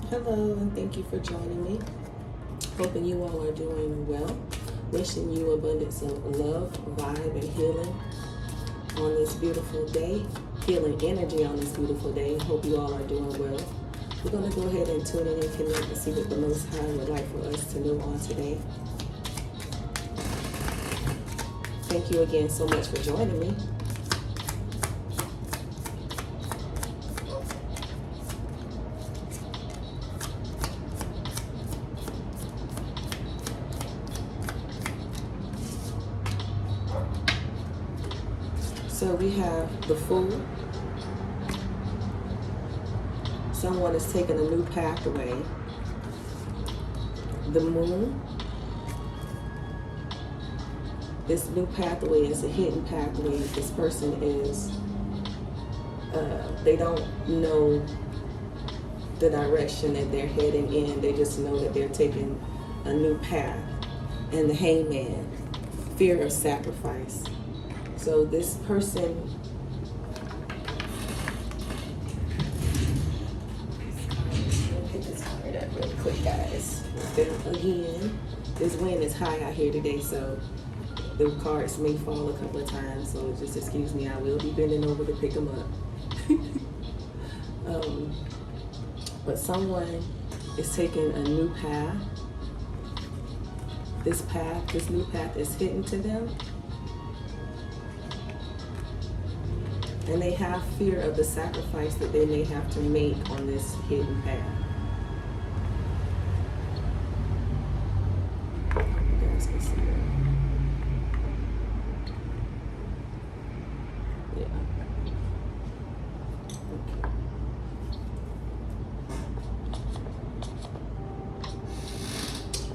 Hello, and thank you for joining me. Hoping you all are doing well. Wishing you abundance of love, vibe, and healing on this beautiful day. Healing energy on this beautiful day. Hope you all are doing well. We're going to go ahead and tune in and connect and see what the Most High would like for us to know on today. Thank you again so much for joining me. So we have the Fool. Someone is taking a new pathway. The Moon. This new pathway is a hidden pathway. This person is, they don't know the direction that they're heading in. They just know that they're taking a new path. And the Hangman, fear of sacrifice. So this person, let me get this card up really quick, guys. Again, this wind is high out here today, so the cards may fall a couple of times, so just excuse me. I will be bending over to pick them up. But someone is taking a new path. This new path is hidden to them. And they have fear of the sacrifice that they may have to make on this hidden path. You guys can see that. Yeah.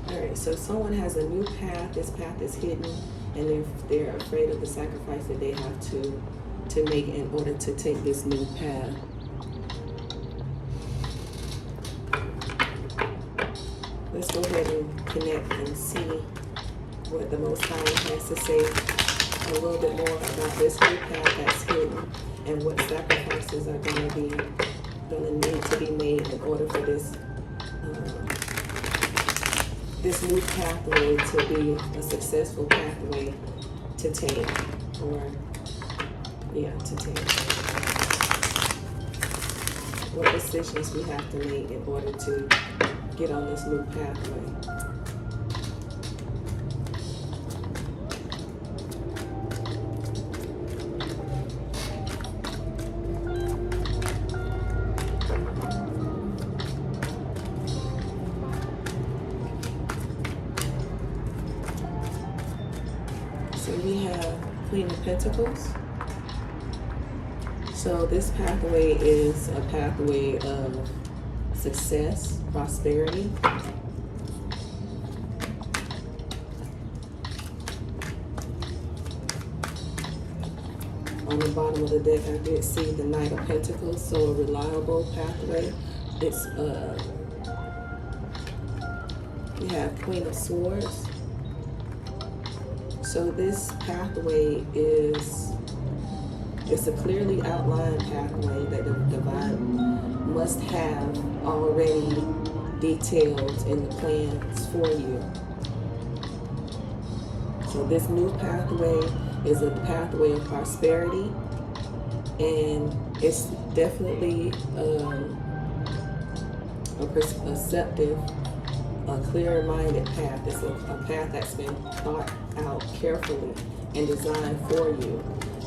Okay. Alright, so someone has a new path. This path is hidden, and they're afraid of the sacrifice that they have to make in order to take this new path. Let's go ahead and connect and see what the Most High has to say a little bit more about this new path that's hidden and what sacrifices are going to need to be made in order for this this new pathway to be a successful pathway to take, to take. What decisions we have to make in order to get on this new pathway. So we have Queen of Pentacles. So this pathway is a pathway of success, prosperity. On the bottom of the deck, I did see the Knight of Pentacles, so a reliable pathway. It's we have Queen of Swords. So this pathway it's a clearly outlined pathway that the divine must have already detailed in the plans for you. So this new pathway is a pathway of prosperity, and it's definitely a perceptive, a clear-minded path. It's a path that's been thought out carefully and designed for you,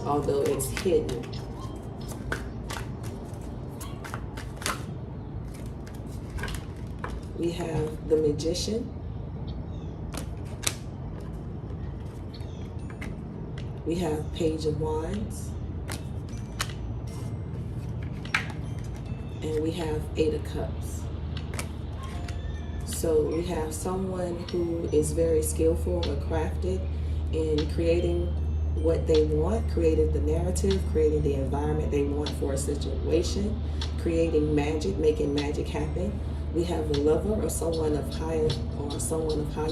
although it's hidden. We have the Magician. We have Page of Wands. And we have Eight of Cups. So we have someone who is very skillful or crafted in creating what they want, creating the narrative, creating the environment they want for a situation, creating magic, making magic happen. We have a lover or someone of high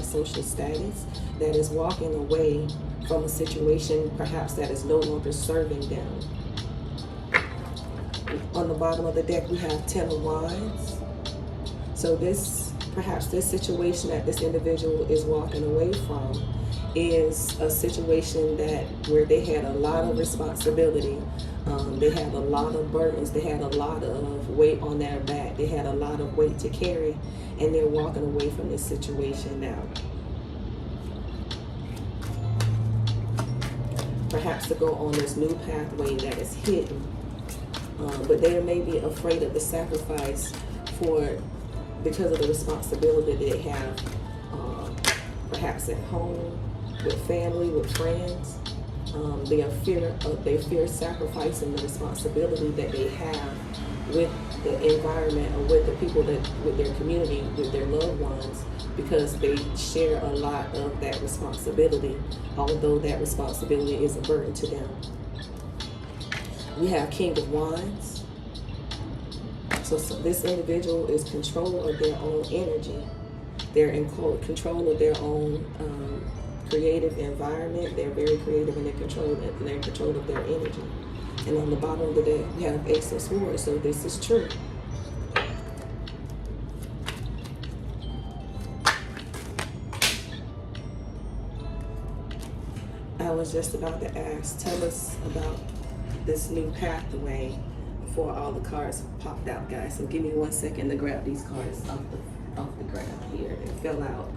social status that is walking away from a situation perhaps that is no longer serving them. On the bottom of the deck, we have Ten of Wands. So perhaps this situation that this individual is walking away from is a situation where they had a lot of responsibility. They had a lot of burdens. They had a lot of weight on their back. They had a lot of weight to carry, and they're walking away from this situation now. Perhaps to go on this new pathway that is hidden, but they may be afraid of the sacrifice because of the responsibility they have, perhaps at home, with family, with friends. They fear sacrificing the responsibility that they have with the environment or with the people with their community, with their loved ones, because they share a lot of that responsibility, although that responsibility is a burden to them. We have King of Wands. So this individual is control of their own energy. They're in control of their own creative environment. They're very creative, and they're in control of their energy. And on the bottom of the deck, we have Ace of Swords. So this is true. I was just about to ask, tell us about this new pathway before all the cards popped out, guys. So give me 1 second to grab these cards off the ground here. They fell out.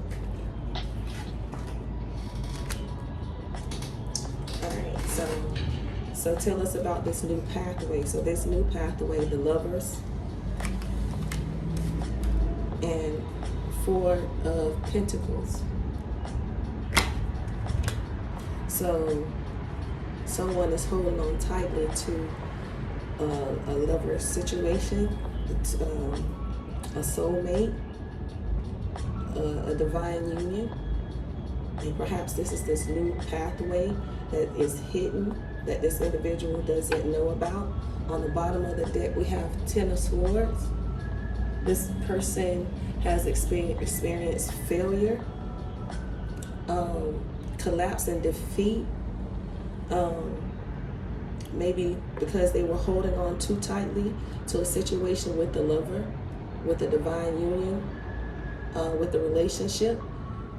All right, so tell us about this new pathway. So this new pathway, the Lovers and Four of Pentacles. So someone is holding on tightly to a lover situation, a soulmate, a divine union. And perhaps this is this new pathway that is hidden, that this individual doesn't know about. On the bottom of the deck, we have Ten of Swords. This person has experienced failure, collapse and defeat, maybe because they were holding on too tightly to a situation with the lover, with the divine union, with the relationship,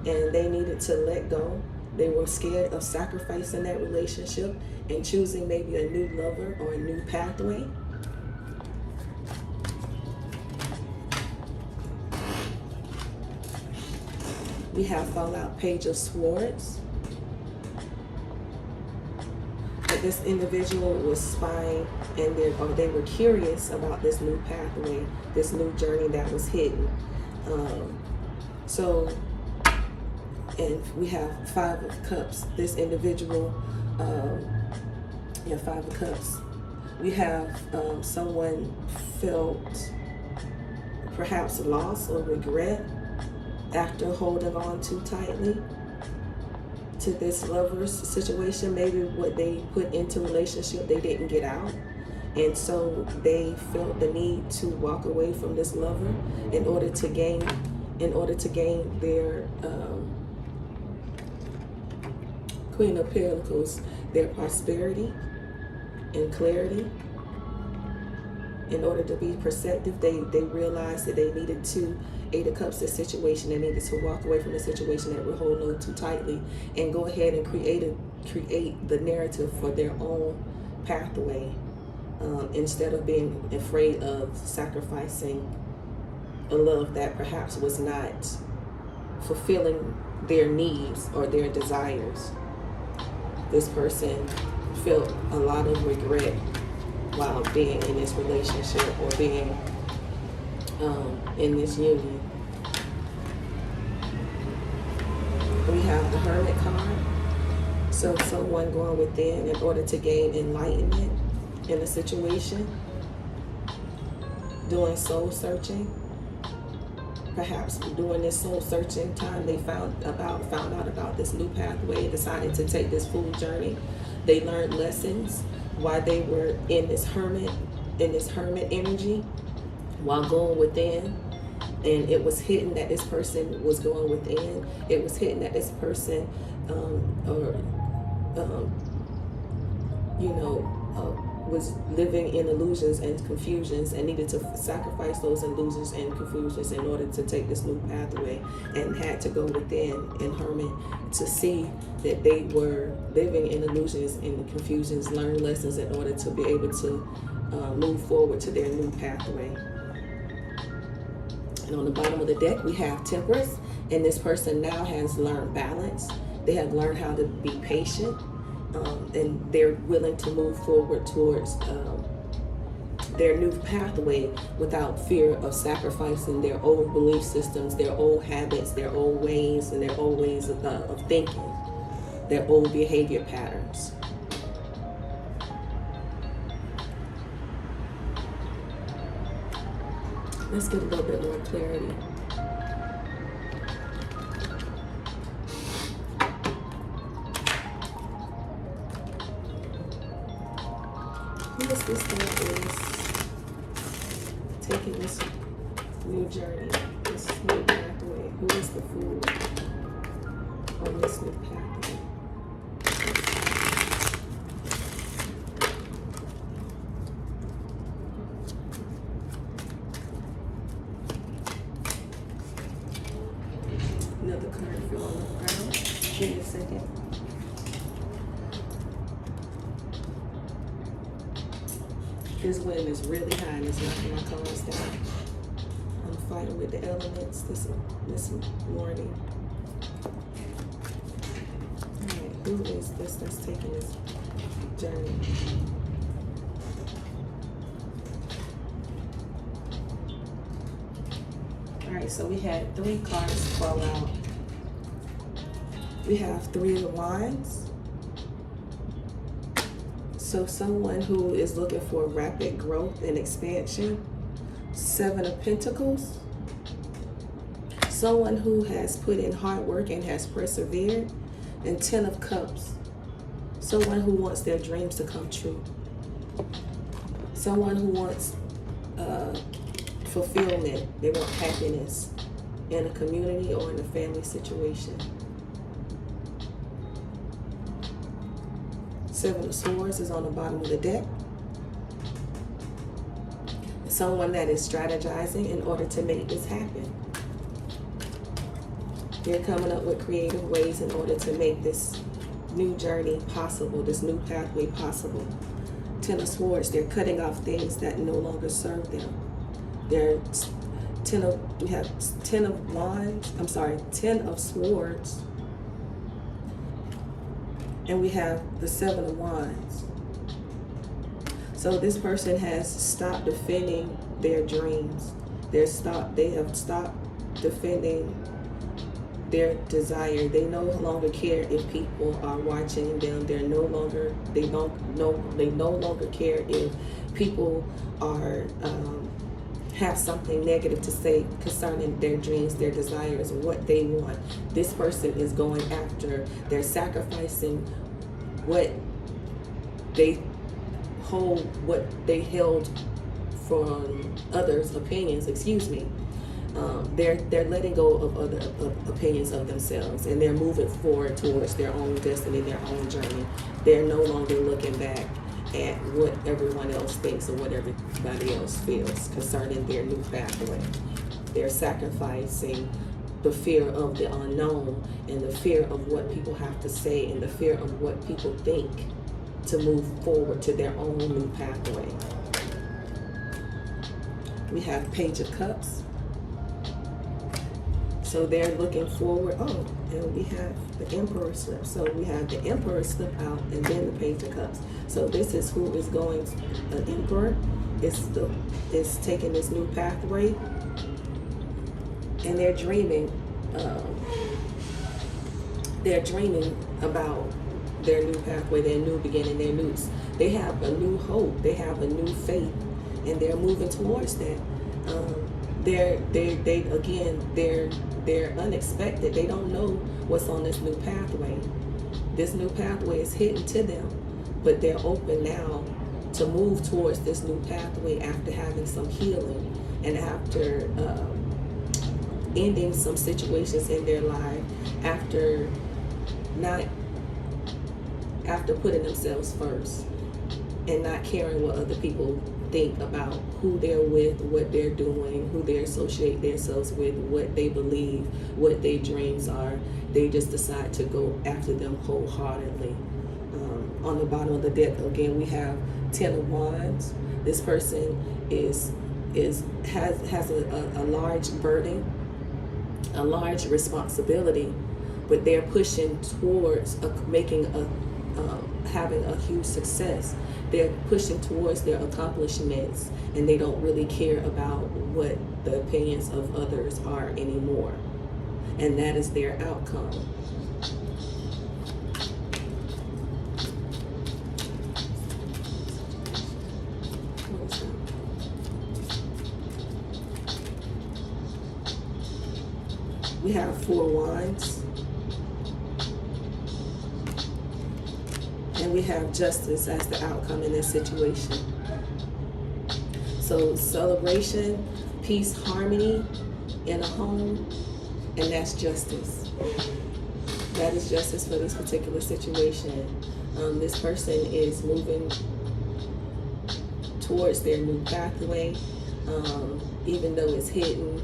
and they needed to let go. They were scared of sacrificing that relationship and choosing maybe a new lover or a new pathway. We have Fallout, Page of Swords. But this individual was spying, and they were curious about this new pathway, this new journey that was hidden. And we have Five of Cups. This individual, Five of Cups. We have someone felt perhaps loss or regret after holding on too tightly to this lover's situation. Maybe what they put into relationship, they didn't get out. And so they felt the need to walk away from this lover in order to gain their Queen of Pentacles, their prosperity and clarity. In order to be perceptive, they realized that they needed to, Eight of Cups, this situation, they needed to walk away from the situation that were holding on too tightly and go ahead and create the narrative for their own pathway, instead of being afraid of sacrificing a love that perhaps was not fulfilling their needs or their desires. This person felt a lot of regret while being in this relationship or being in this union. We have the Hermit card. So someone going within in order to gain enlightenment in a situation, doing soul searching. Perhaps during this soul searching time, they found out about this new pathway, decided to take this full journey. They learned lessons while they were in this hermit energy, while going within. And it was hidden that this person was going within. It was hidden that this person, was living in illusions and confusions and needed to sacrifice those illusions and confusions in order to take this new pathway, and had to go within and hermit to see that they were living in illusions and confusions, learn lessons in order to be able to move forward to their new pathway. And on the bottom of the deck, we have Temperance, and this person now has learned balance. They have learned how to be patient, and they're willing to move forward towards their new pathway without fear of sacrificing their old belief systems, their old habits, their old ways, and their old ways of thinking, their old behavior patterns. Let's get a little bit more clarity. Who is this that is taking this new journey, this new pathway? Who is the fool on this new pathway? Another card fell on the ground. Give me a second. This wind is really high and it's knocking my cards down. I'm fighting with the elements this morning. Alright, who is this that's taking this journey? Alright, so we had 3 cards fall out. We have 3 of Wands. So someone who is looking for rapid growth and expansion. 7 of Pentacles. Someone who has put in hard work and has persevered. And 10 of Cups. Someone who wants their dreams to come true. Someone who wants fulfillment. They want happiness in a community or in a family situation. 7 of Swords is on the bottom of the deck. Someone that is strategizing in order to make this happen. They're coming up with creative ways in order to make this new journey possible, this new pathway possible. 10 of Swords, they're cutting off things that no longer serve them. They're we have 10 of Wands, 10 of Swords. And we have the 7 of Wands. So this person has stopped defending their dreams. They have stopped defending their desire. They no longer care if people are watching them. They no longer care if people are have something negative to say concerning their dreams, their desires, what they want. This person is going after, they're sacrificing what they held from others' opinions, they're letting go of other opinions of themselves, and they're moving forward towards their own destiny, their own journey. They're no longer looking back at what everyone else thinks or what everybody else feels concerning their new pathway. They're sacrificing the fear of the unknown and the fear of what people have to say and the fear of what people think to move forward to their own new pathway. We have Page of Cups. So they're looking forward. Oh, and we have the Emperor slip. So we have the Emperor slip out and then the Page of Cups. So this is who is going, an Emperor is taking this new pathway, and they're dreaming about their new pathway, their new beginning, they have a new hope, they have a new faith, and they're moving towards that. They're unexpected. They don't know what's on this new pathway. This new pathway is hidden to them, but they're open now to move towards this new pathway after having some healing and after ending some situations in their life, after putting themselves first. and not caring what other people think about who they're with, what they're doing, who they associate themselves with, what they believe, what their dreams are. They just decide to go after them wholeheartedly. On the bottom of the deck, again, we have 10 of Wands. This person has a large burden, a large responsibility, but they're pushing towards having a huge success. They're pushing towards their accomplishments, and they don't really care about what the opinions of others are anymore. And that is their outcome. We have 4 Wands. And we have Justice as the outcome in this situation. So celebration, peace, harmony in a home, and that's justice. That is justice for this particular situation. This person is moving towards their new pathway, even though it's hidden,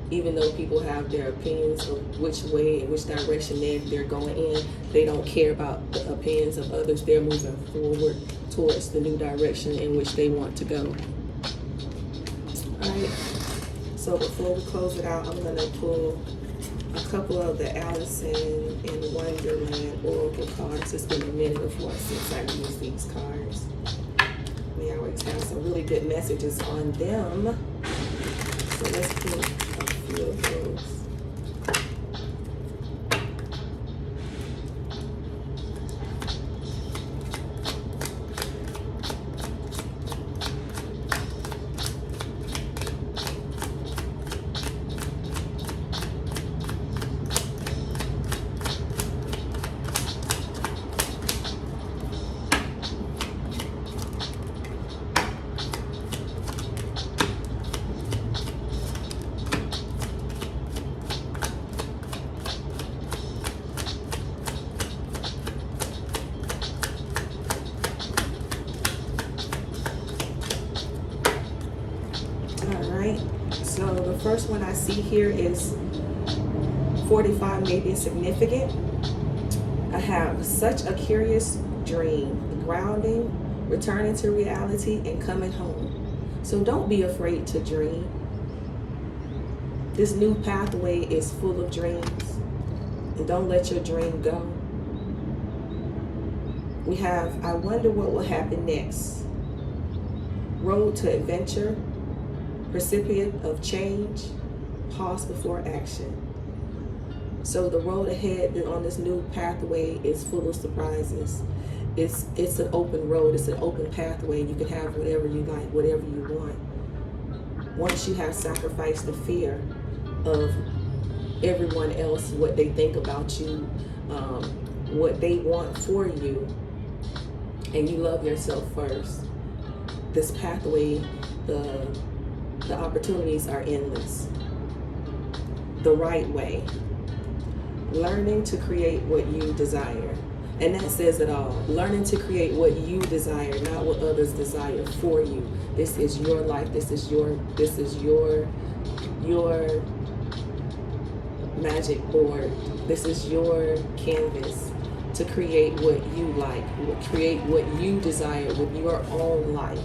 even though people have their opinions of which way and which direction they're going in. They don't care about the opinions of others. They're moving forward towards the new direction in which they want to go. All right, so before we close it out, I'm going to pull a couple of the Alice in Wonderland Oracle cards. It's been a minute before since I used these cards. We always have some really good messages on them. So let's pull a few of those. So the first one I see here is 45 may be significant. I have such a curious dream, grounding, returning to reality, and coming home. So don't be afraid to dream. This new pathway is full of dreams, and don't let your dream go. We have, I wonder what will happen next. Road to adventure, recipient of change, pause before action. So the road ahead on this new pathway is full of surprises. It's an open road, it's an open pathway. You can have whatever you like, whatever you want. Once you have sacrificed the fear of everyone else, what they think about you, what they want for you, and you love yourself first, this pathway, the opportunities are endless. The right way. Learning to create what you desire. And that says it all. Learning to create what you desire, not what others desire for you. This is your life. This is your magic board. This is your canvas to create what you like, create what you desire with your own life.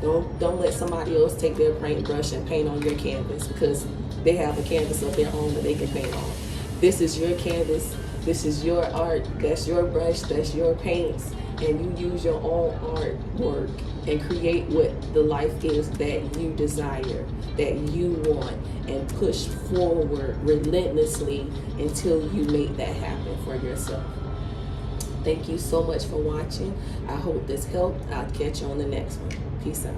Don't let somebody else take their paintbrush and paint on your canvas, because they have a canvas of their own that they can paint on. This is your canvas. This is your art. That's your brush. That's your paints. And you use your own artwork and create what the life is that you desire, that you want, and push forward relentlessly until you make that happen for yourself. Thank you so much for watching. I hope this helped. I'll catch you on the next one. Peace out.